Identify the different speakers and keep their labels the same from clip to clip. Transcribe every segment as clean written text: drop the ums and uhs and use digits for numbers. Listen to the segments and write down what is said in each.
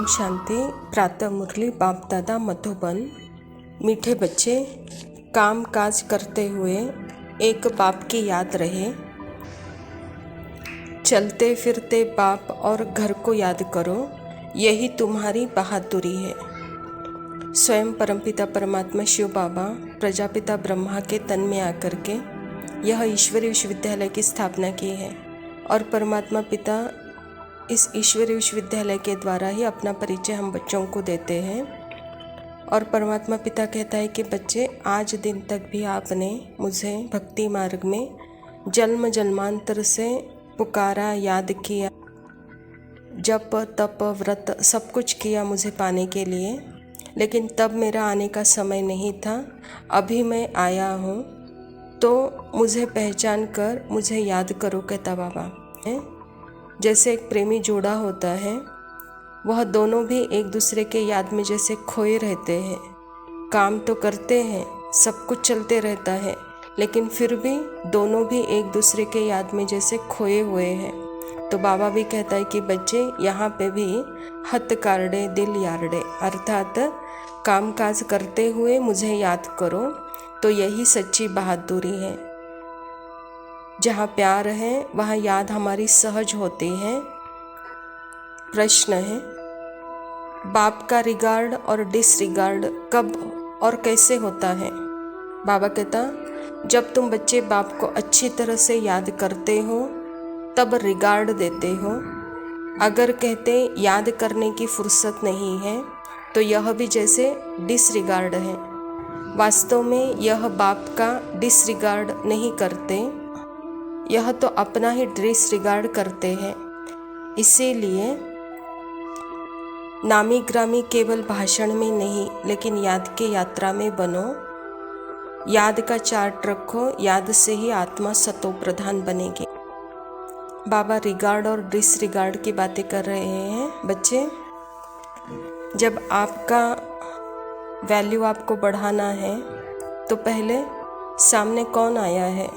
Speaker 1: ओम शांति। प्रातः मुरली बाप दादा मधुबन। मीठे बच्चे, काम काज करते हुए एक बाप की याद रहे। चलते फिरते बाप और घर को याद करो, यही तुम्हारी बहादुरी है। स्वयं परमपिता परमात्मा शिव बाबा प्रजापिता ब्रह्मा के तन में आकर के यह ईश्वरीय विश्वविद्यालय की स्थापना की है और परमात्मा पिता इस ईश्वरीय विश्वविद्यालय के द्वारा ही अपना परिचय हम बच्चों को देते हैं। और परमात्मा पिता कहता है कि बच्चे, आज दिन तक भी आपने मुझे भक्ति मार्ग में जन्म जन्मांतर से पुकारा, याद किया, जप तप व्रत सब कुछ किया मुझे पाने के लिए, लेकिन तब मेरा आने का समय नहीं था। अभी मैं आया हूँ तो मुझे पहचान कर मुझे याद करो, कहता बाबा। जैसे एक प्रेमी जोड़ा होता है, वह दोनों भी एक दूसरे के याद में जैसे खोए रहते हैं। काम तो करते हैं, सब कुछ चलते रहता है, लेकिन फिर भी दोनों भी एक दूसरे के याद में जैसे खोए हुए हैं। तो बाबा भी कहता है कि बच्चे, यहाँ पे भी हथ कारडे दिल यारडे, अर्थात काम काज करते हुए मुझे याद करो, तो यही सच्ची बहादुरी है। जहाँ प्यार है वहाँ याद हमारी सहज होती है। प्रश्न है, बाप का रिगार्ड और डिसरिगार्ड कब और कैसे होता है? बाबा कहता, जब तुम बच्चे बाप को अच्छी तरह से याद करते हो तब रिगार्ड देते हो। अगर कहते याद करने की फुर्सत नहीं है तो यह भी जैसे डिसरिगार्ड है। वास्तव में यह बाप का डिसरिगार्ड नहीं करते, यह तो अपना ही डिसरिगार्ड करते हैं। इसीलिए नामी ग्रामी केवल भाषण में नहीं, लेकिन याद के यात्रा में बनो। याद का चार्ट रखो, याद से ही आत्मा सतो प्रधान बनेगी। बाबा रिगार्ड और डिसरिगार्ड की बातें कर रहे हैं। बच्चे, जब आपका वैल्यू आपको बढ़ाना है तो पहले सामने कौन आया है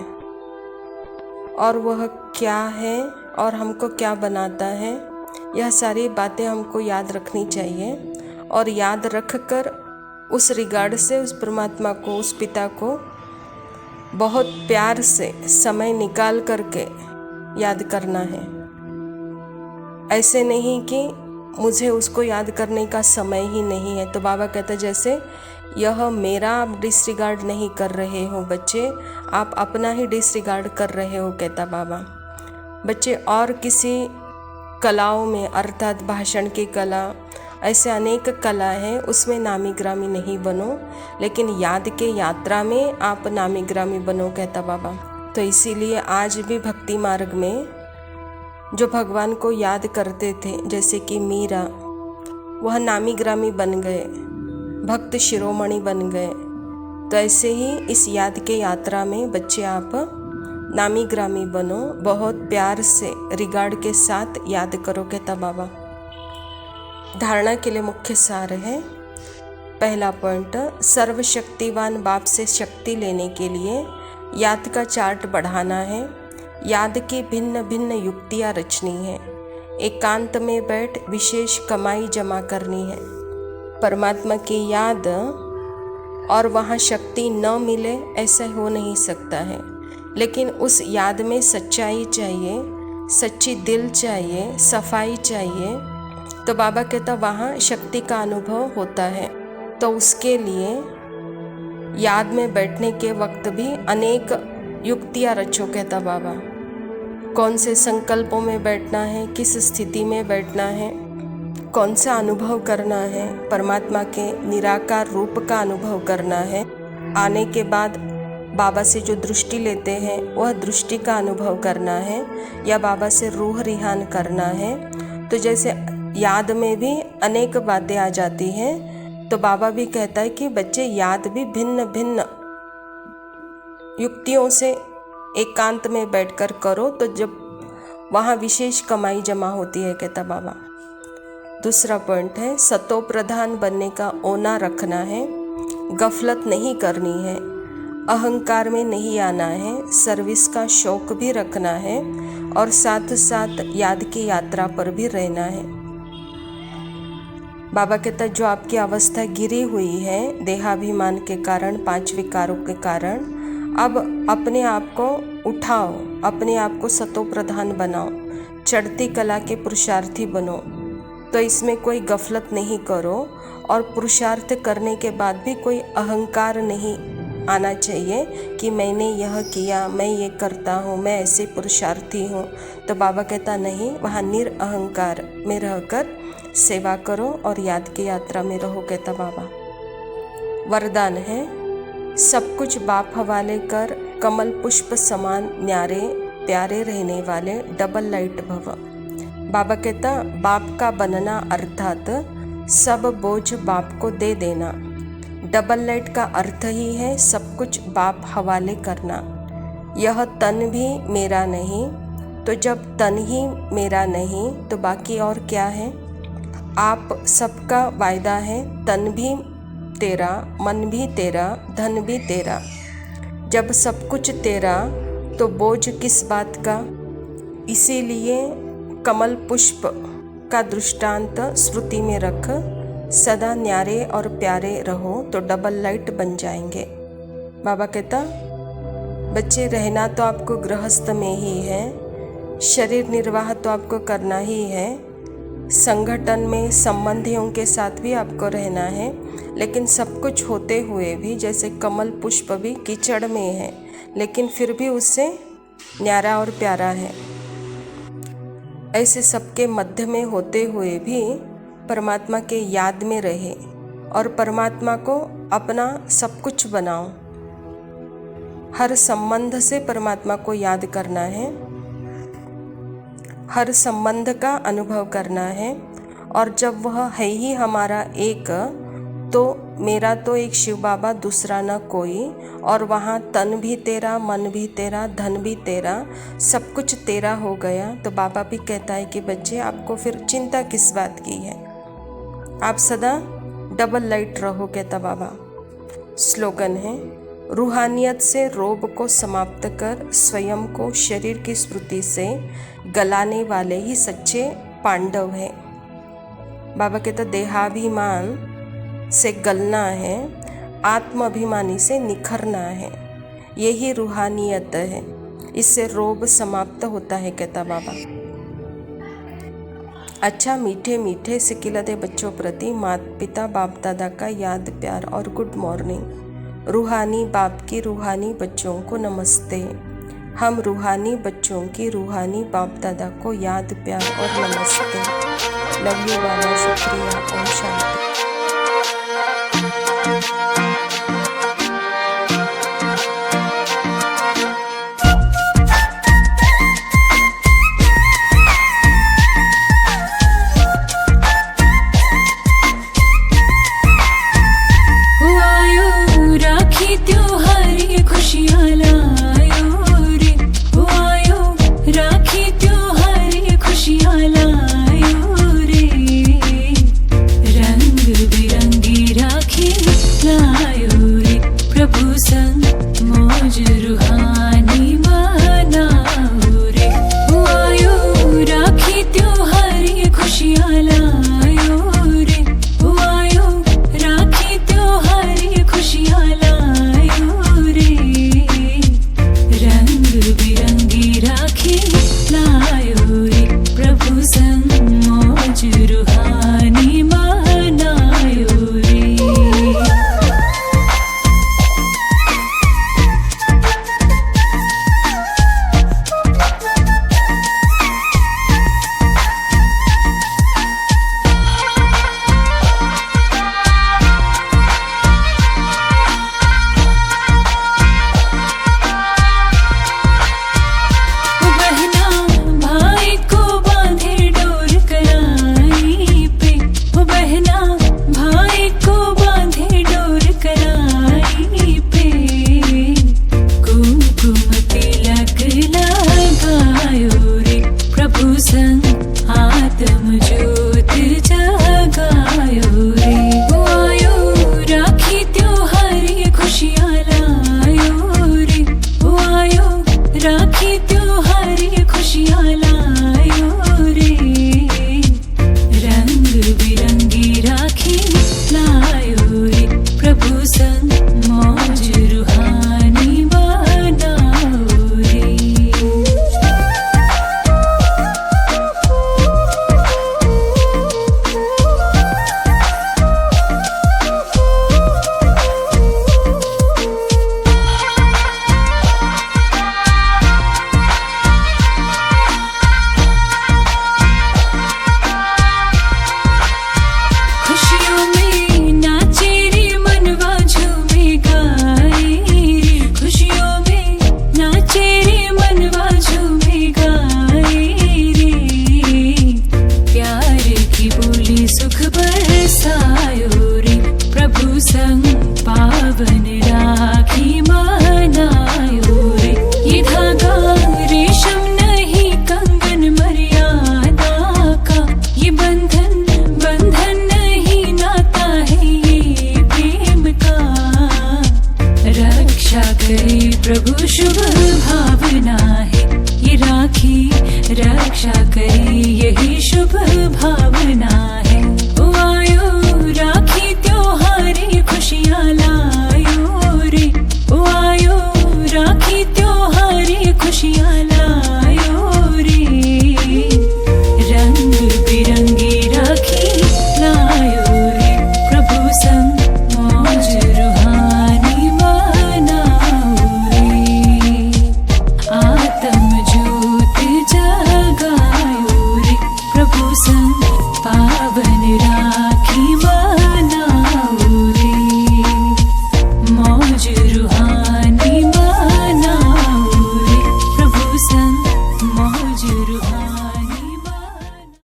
Speaker 1: और वह क्या है और हमको क्या बनाता है, यह सारी बातें हमको याद रखनी चाहिए। और याद रख कर उस रिगार्ड से उस परमात्मा को, उस पिता को बहुत प्यार से समय निकाल करके याद करना है। ऐसे नहीं कि मुझे उसको याद करने का समय ही नहीं है। तो बाबा कहते जैसे यह मेरा आप डिसरिगार्ड नहीं कर रहे हो बच्चे, आप अपना ही डिसरिगार्ड कर रहे हो, कहता बाबा। बच्चे, और किसी कलाओं में, अर्थात भाषण की कला, ऐसे अनेक कला है, उसमें नामी ग्रामी नहीं बनो, लेकिन याद के यात्रा में आप नामी ग्रामी बनो, कहता बाबा। तो इसीलिए आज भी भक्ति मार्ग में जो भगवान को याद करते थे, जैसे कि मीरा, वह नामी ग्रामी बन गए, भक्त शिरोमणि बन गए। तो ऐसे ही इस याद के यात्रा में बच्चे आप नामी ग्रामी बनो, बहुत प्यार से रिगार्ड के साथ याद करो, कहता बाबा। धारणा के लिए मुख्य सार है। पहला पॉइंट, सर्वशक्तिवान बाप से शक्ति लेने के लिए याद का चार्ट बढ़ाना है। याद की भिन्न भिन्न युक्तियाँ रचनी है। एकांत में बैठ विशेष कमाई जमा करनी है। परमात्मा की याद और वहाँ शक्ति न मिले, ऐसा हो नहीं सकता है। लेकिन उस याद में सच्चाई चाहिए, सच्ची दिल चाहिए, सफाई चाहिए। तो बाबा कहता वहाँ शक्ति का अनुभव होता है। तो उसके लिए याद में बैठने के वक्त भी अनेक युक्तियाँ रचो, कहता बाबा। कौन से संकल्पों में बैठना है, किस स्थिति में बैठना है, कौन सा अनुभव करना है, परमात्मा के निराकार रूप का अनुभव करना है। आने के बाद बाबा से जो दृष्टि लेते हैं वह दृष्टि का अनुभव करना है, या बाबा से रूह रिहान करना है। तो जैसे याद में भी अनेक बातें आ जाती हैं, तो बाबा भी कहता है कि बच्चे, याद भी भिन्न भिन्न युक्तियों से एकांत में बैठकर करो, तो जब वहाँ विशेष कमाई जमा होती है, कहता बाबा। दूसरा पॉइंट है, सतो प्रधान बनने का ओना रखना है। गफलत नहीं करनी है, अहंकार में नहीं आना है, सर्विस का शौक भी रखना है और साथ साथ याद की यात्रा पर भी रहना है। बाबा कहता जो आपकी अवस्था गिरी हुई है देहाभिमान के कारण, 5 विकारों के कारण, अब अपने आप को उठाओ, अपने आप को सतो प्रधान बनाओ, चढ़ती कला के पुरुषार्थी बनो। तो इसमें कोई गफलत नहीं करो और पुरुषार्थ करने के बाद भी कोई अहंकार नहीं आना चाहिए कि मैंने यह किया, मैं ये करता हूँ, मैं ऐसे पुरुषार्थी हूँ। तो बाबा कहता नहीं, वहाँ निरअहंकार में रहकर सेवा करो और याद की यात्रा में रहो, कहता बाबा। वरदान है, सब कुछ बाप हवाले कर, कमल पुष्प समान न्यारे प्यारे रहने वाले डबल लाइट भव। बाबा कहता बाप का बनना अर्थात सब बोझ बाप को दे देना। डबल लाइट का अर्थ ही है सब कुछ बाप हवाले करना। यह तन भी मेरा नहीं, तो जब तन ही मेरा नहीं तो बाकी और क्या है। आप सबका वायदा है, तन भी तेरा, मन भी तेरा, धन भी तेरा। जब सब कुछ तेरा तो बोझ किस बात का। इसीलिए कमल पुष्प का दृष्टांत श्रुति में रख, सदा न्यारे और प्यारे रहो तो डबल लाइट बन जाएंगे। बाबा कहता बच्चे रहना तो आपको गृहस्थ में ही है, शरीर निर्वाह तो आपको करना ही है, संगठन में संबंधियों के साथ भी आपको रहना है, लेकिन सब कुछ होते हुए भी जैसे कमल पुष्प भी कीचड़ में है लेकिन फिर भी उससे न्यारा और प्यारा है। ऐसे सबके मध्य में होते हुए भी परमात्मा के याद में रहे और परमात्मा को अपना सब कुछ बनाओ। हर संबंध से परमात्मा को याद करना है, हर संबंध का अनुभव करना है। और जब वह है ही हमारा एक, तो मेरा तो एक शिव बाबा, दूसरा न कोई, और वहाँ तन भी तेरा, मन भी तेरा, धन भी तेरा, सब कुछ तेरा हो गया। तो बाबा भी कहता है कि बच्चे आपको फिर चिंता किस बात की है, आप सदा डबल लाइट रहो, कहता बाबा। स्लोगन है, रूहानियत से रोब को समाप्त कर, स्वयं को शरीर की स्मृति से गलाने वाले ही सच्चे पांडव हैं। बाबा कहता देहाभिमान से गलना है, आत्म अभिमानी से निखरना है, यही रूहानियत है, इससे रोब समाप्त होता है, कहता बाबा। अच्छा मीठे मीठे सिकिलते बच्चों प्रति माता पिता बाप दादा का याद प्यार और गुड मॉर्निंग। रूहानी बाप की रूहानी बच्चों को नमस्ते। हम रूहानी बच्चों की रूहानी बाप दादा को याद प्यार और नमस्ते। लव यू बाबा, शुक्रिया, ओम शांति।
Speaker 2: रंग करे प्रभु शुभ भावना है, ये राखी रक्षा करे यही शुभ भावना है।